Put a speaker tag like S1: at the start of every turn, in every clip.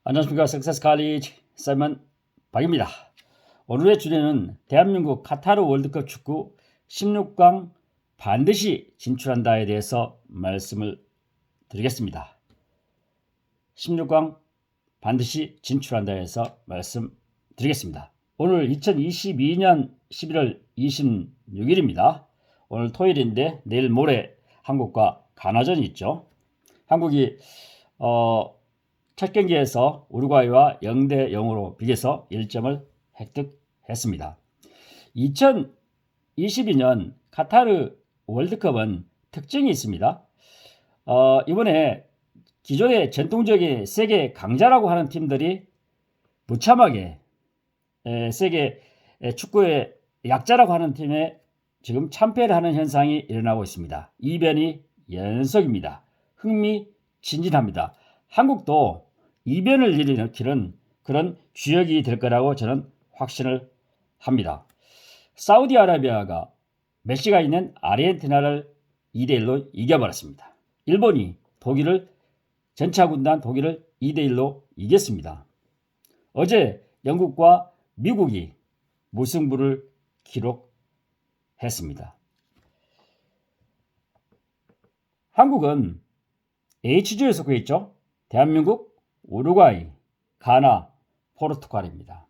S1: 안녕하십니까. 석세스 칼리지 사이먼 박입니다. 오늘의 주제는 대한민국 카타르 월드컵 축구 16강 반드시 진출한다에 대해서 말씀을 드리겠습니다. 16강 반드시 진출한다에 대해서 말씀드리겠습니다. 오늘 2022년 11월 26일입니다. 오늘 토요일인데 내일 모레 한국과 가나전이 있죠. 한국이 첫 경기에서 우루과이와 0대 0으로 비겨서 1점을 획득했습니다. 2022년 카타르 월드컵은 특징이 있습니다. 이번에 기존의 전통적인 세계 강자라고 하는 팀들이 무참하게 세계 축구의 약자라고 하는 팀에 지금 참패를 하는 현상이 일어나고 있습니다. 2변이 연속입니다. 흥미진진합니다. 한국도 이변을 일으키는 그런 주역이 될 거라고 저는 확신을 합니다. 사우디아라비아가 메시가 있는 아르헨티나를 2대1로 이겨버렸습니다. 일본이 전차군단 독일을 2대1로 이겼습니다. 어제 영국과 미국이 무승부를 기록했습니다. 한국은 H조에 속해 있죠. 대한민국, 우루과이, 가나, 포르투갈입니다.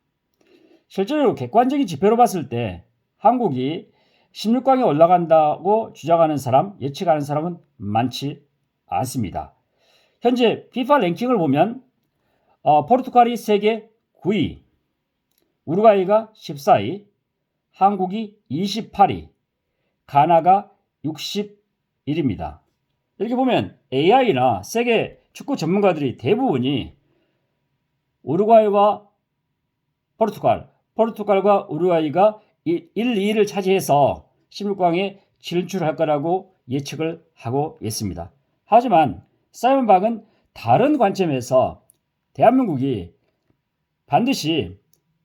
S1: 실제로 객관적인 지표로 봤을 때 한국이 16강에 올라간다고 주장하는 사람, 예측하는 사람은 많지 않습니다. 현재 FIFA 랭킹을 보면 포르투갈이 세계 9위, 우루과이가 14위, 한국이 28위, 가나가 61위입니다. 이렇게 보면 AI나 세계 축구 전문가들이 대부분이 우루과이와 포르투갈과 우루과이가 1, 2위를 차지해서 16강에 진출할 거라고 예측을 하고 있습니다. 하지만 사이먼 박은 다른 관점에서 대한민국이 반드시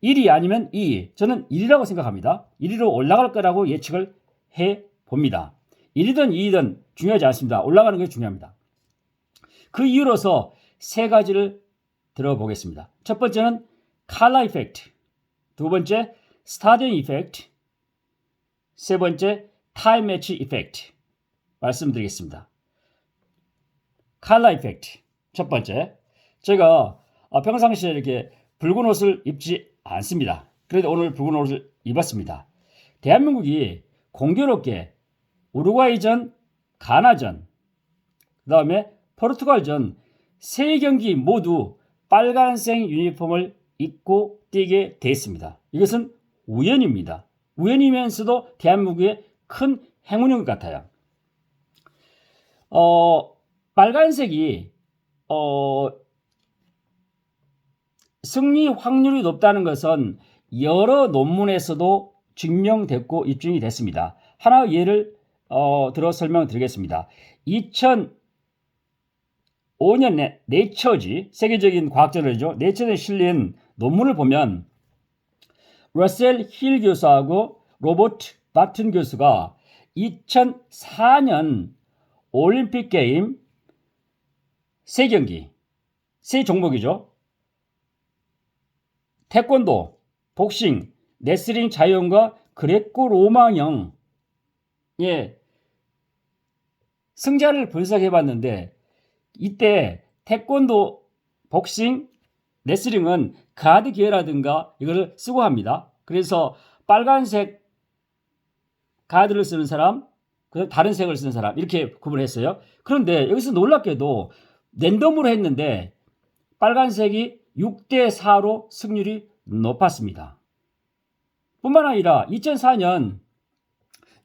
S1: 1위 아니면 2위, 저는 1위라고 생각합니다. 1위로 올라갈 거라고 예측을 해봅니다. 1위든 2위든 중요하지 않습니다. 올라가는 게 중요합니다. 그 이유로서 세 가지를 들어보겠습니다. 첫 번째는 칼라 이펙트, 두 번째 스타디움 이펙트, 세 번째 타임 매치 이펙트 말씀드리겠습니다. 칼라 이펙트, 첫 번째, 제가 평상시에 이렇게 붉은 옷을 입지 않습니다. 그래도 오늘 붉은 옷을 입었습니다. 대한민국이 공교롭게 우루과이전, 가나전, 그 다음에 포르투갈전 세 경기 모두 빨간색 유니폼을 입고 뛰게 됐습니다. 이것은 우연입니다. 우연이면서도 대한민국의 큰 행운인 것 같아요. 빨간색이 승리 확률이 높다는 것은 여러 논문에서도 증명됐고 입증이 됐습니다. 하나 예를 들어 설명드리겠습니다. 2005년 네이처지, 세계적인 과학저널이죠. 네이처에 실린 논문을 보면 러셀 힐 교수하고 로버트 바튼 교수가 2004년 올림픽 게임 세 경기, 세 종목이죠. 태권도, 복싱, 레슬링 자유형과 그레코 로마형의 승자를 분석해봤는데 이때 태권도, 복싱, 레슬링은 가드 기어라든가 이걸 쓰고 합니다. 그래서 빨간색 가드를 쓰는 사람, 다른 색을 쓰는 사람 이렇게 구분했어요. 그런데 여기서 놀랍게도 랜덤으로 했는데 빨간색이 6대4로 승률이 높았습니다. 뿐만 아니라 2004년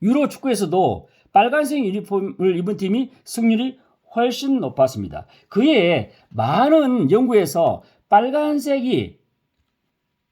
S1: 유로 축구에서도 빨간색 유니폼을 입은 팀이 승률이 훨씬 높았습니다. 그에 많은 연구에서 빨간색이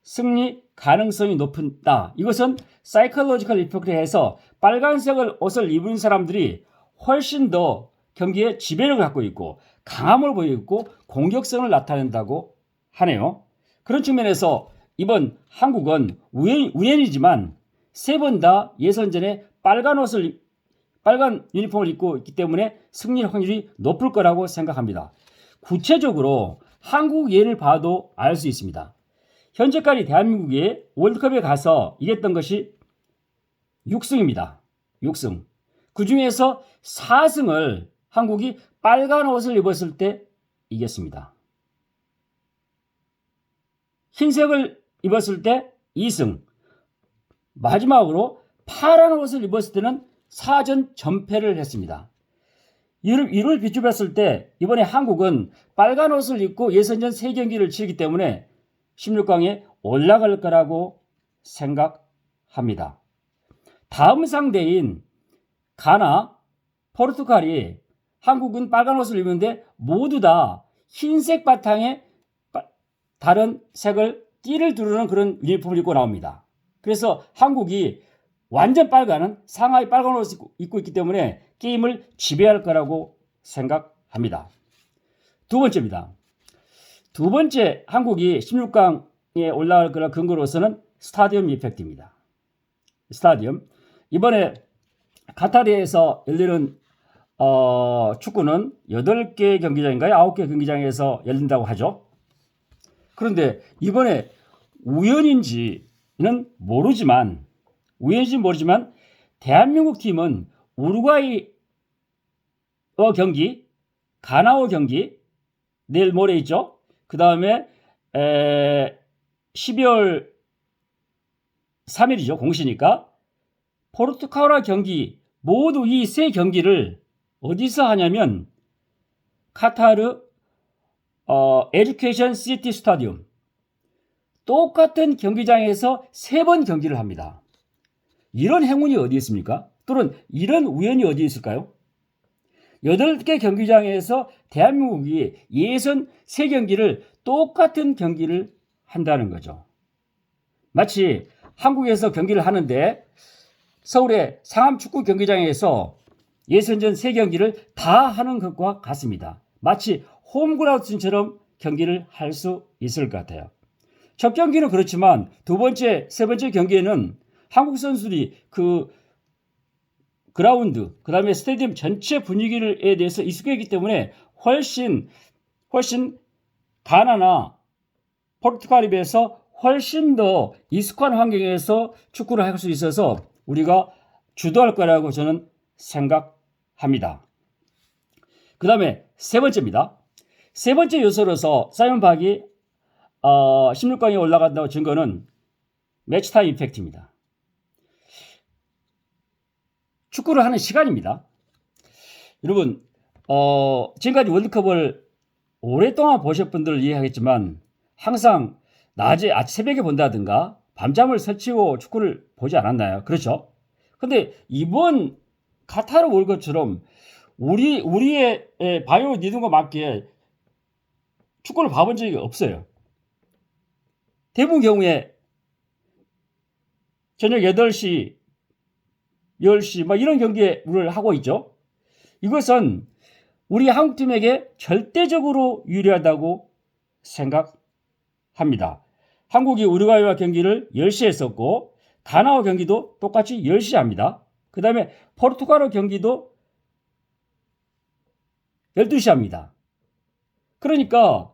S1: 승리 가능성이 높다. 이것은 사이클로지컬 이펙트를 해서 빨간색을 옷을 입은 사람들이 훨씬 더 경기에 지배력을 갖고 있고 강함을 보이고 공격성을 나타낸다고 하네요. 그런 측면에서 이번 한국은 우연이지만 세 번 다 예선전에 빨간 유니폼을 입고 있기 때문에 승리 확률이 높을 거라고 생각합니다. 구체적으로 한국 예를 봐도 알 수 있습니다. 현재까지 대한민국이 월드컵에 가서 이겼던 것이 6승입니다. 6승. 그 중에서 4승을 한국이 빨간 옷을 입었을 때 이겼습니다. 흰색을 입었을 때 2승. 마지막으로 파란 옷을 입었을 때는 4전 전패를 했습니다. 이를 비추었을 때 이번에 한국은 빨간 옷을 입고 예선전 3경기를 치르기 때문에 16강에 올라갈 거라고 생각합니다. 다음 상대인 가나, 포르투갈이 한국은 빨간 옷을 입는데 모두 다 흰색 바탕에 다른 색을 띠를 두르는 그런 유니폼을 입고 나옵니다. 그래서 한국이 완전 빨간은 상하이 빨간 옷을 입고 있기 때문에 게임을 지배할 거라고 생각합니다. 두 번째입니다. 두 번째 한국이 16강에 올라갈 거라 근거로서는 스타디움 이펙트입니다. 스타디움. 이번에 카타르에서 열리는 축구는 8개 경기장인가요? 9개 경기장에서 열린다고 하죠. 그런데 이번에 우연인지는 모르지만 대한민국 팀은 우루과이와 경기, 가나와 경기 내일 모레 있죠. 그 다음에 12월 3일이죠. 공시니까 포르투갈과 경기 모두 이 세 경기를 어디서 하냐면 카타르 에듀케이션 시티 스타디움 똑같은 경기장에서 3번 경기를 합니다. 이런 행운이 어디 있습니까? 또는 이런 우연이 어디 있을까요? 8개 경기장에서 대한민국이 예선 3경기를 똑같은 경기를 한다는 거죠. 마치 한국에서 경기를 하는데 서울의 상암 축구 경기장에서 예선전 3경기를 다 하는 것과 같습니다. 마치 홈그라운드처럼 경기를 할 수 있을 것 같아요. 첫 경기는 그렇지만 두 번째, 세 번째 경기에는 한국 선수들이 그 그라운드, 그 다음에 스타디움 전체 분위기에 대해서 익숙했기 때문에 훨씬 가나나 포르투갈에 비해서 훨씬 더 익숙한 환경에서 축구를 할 수 있어서 우리가 주도할 거라고 저는 생각합니다. 그 다음에 세 번째입니다. 세 번째 요소로서 사이먼 박이 16강에 올라간다고 증거는 매치타임 이펙트입니다. 축구를 하는 시간입니다. 여러분 지금까지 월드컵을 오랫동안 보실 분들을 이해하겠지만 항상 낮에 새벽에 본다든가 밤잠을 설치고 축구를 보지 않았나요? 그렇죠? 근데 이번 카타르 월드컵처럼 우리의 바이오 리듬과 맞게 축구를 봐본 적이 없어요. 대부분 경우에 저녁 8시, 10시 막 이런 경기를 하고 있죠. 이것은 우리 한국팀에게 절대적으로 유리하다고 생각합니다. 한국이 우루과이와 경기를 10시에 했었고 가나와 경기도 똑같이 10시에 합니다. 그 다음에 포르투갈과 경기도 12시 합니다. 그러니까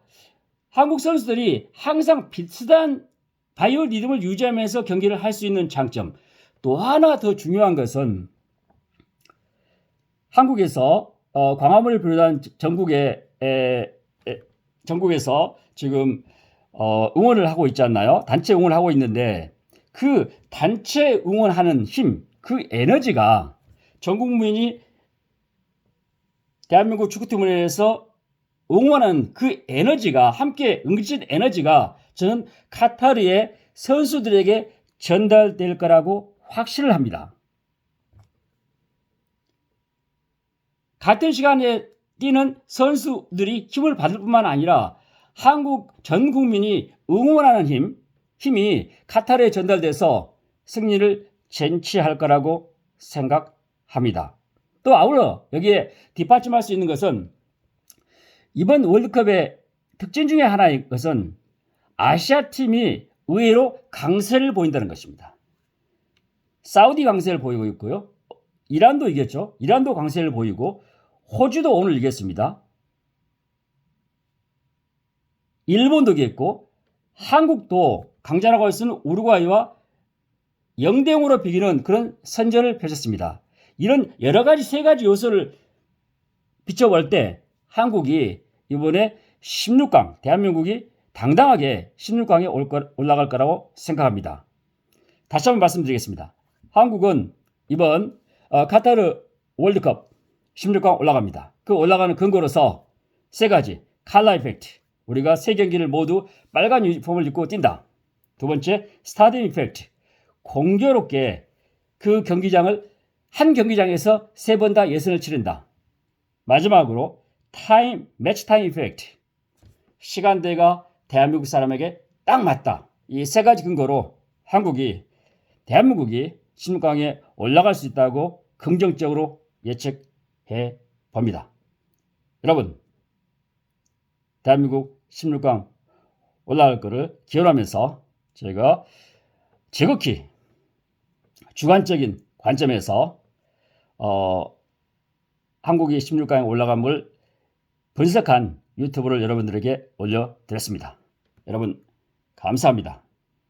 S1: 한국 선수들이 항상 비슷한 바이오 리듬을 유지하면서 경기를 할 수 있는 장점. 또 하나 더 중요한 것은 한국에서 광화문을 비롯한 전국에서 지금 응원을 하고 있지 않나요? 단체 응원을 하고 있는데 그 단체 응원하는 힘, 그 에너지가 전 국민이 대한민국 축구팀을 위해서 응원하는 그 에너지가 함께 응진 에너지가 저는 카타르의 선수들에게 전달될 거라고 확신을 합니다. 같은 시간에 뛰는 선수들이 힘을 받을 뿐만 아니라 한국 전 국민이 응원하는 힘이 카타르에 전달돼서 승리를 쟁취할 거라고 생각합니다. 또 아울러 여기에 뒷받침할 수 있는 것은 이번 월드컵의 특징 중에 하나인 것은 아시아 팀이 의외로 강세를 보인다는 것입니다. 사우디 강세를 보이고 있고요. 이란도 이겼죠. 이란도 강세를 보이고 호주도 오늘 이겼습니다. 일본도 이겼고 한국도 강자라고 할 수 있는 우루과이와 0대0으로 비기는 그런 선전을 펼쳤습니다. 이런 여러 가지 세 가지 요소를 비춰볼 때 한국이 이번에 16강, 대한민국이 당당하게 16강에 올라갈 거라고 생각합니다. 다시 한번 말씀드리겠습니다. 한국은 이번 카타르 월드컵 16강 올라갑니다. 그 올라가는 근거로서 세 가지. 칼라 이펙트. 우리가 세 경기를 모두 빨간 유니폼을 입고 뛴다. 두 번째, 스타디움 이펙트. 공교롭게 그 경기장을 한 경기장에서 세 번 다 예선을 치른다. 마지막으로 매치 타임 이펙트. 시간대가 대한민국 사람에게 딱 맞다. 이 세 가지 근거로 대한민국이 16강에 올라갈 수 있다고 긍정적으로 예측해 봅니다. 여러분, 대한민국 16강 올라갈 것을 기원하면서 제가 지극히 주관적인 관점에서 한국이 16강에 올라감을 분석한 유튜브를 여러분들에게 올려드렸습니다. 여러분 감사합니다.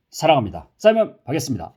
S1: 사랑합니다. 사이먼 박이었습니다.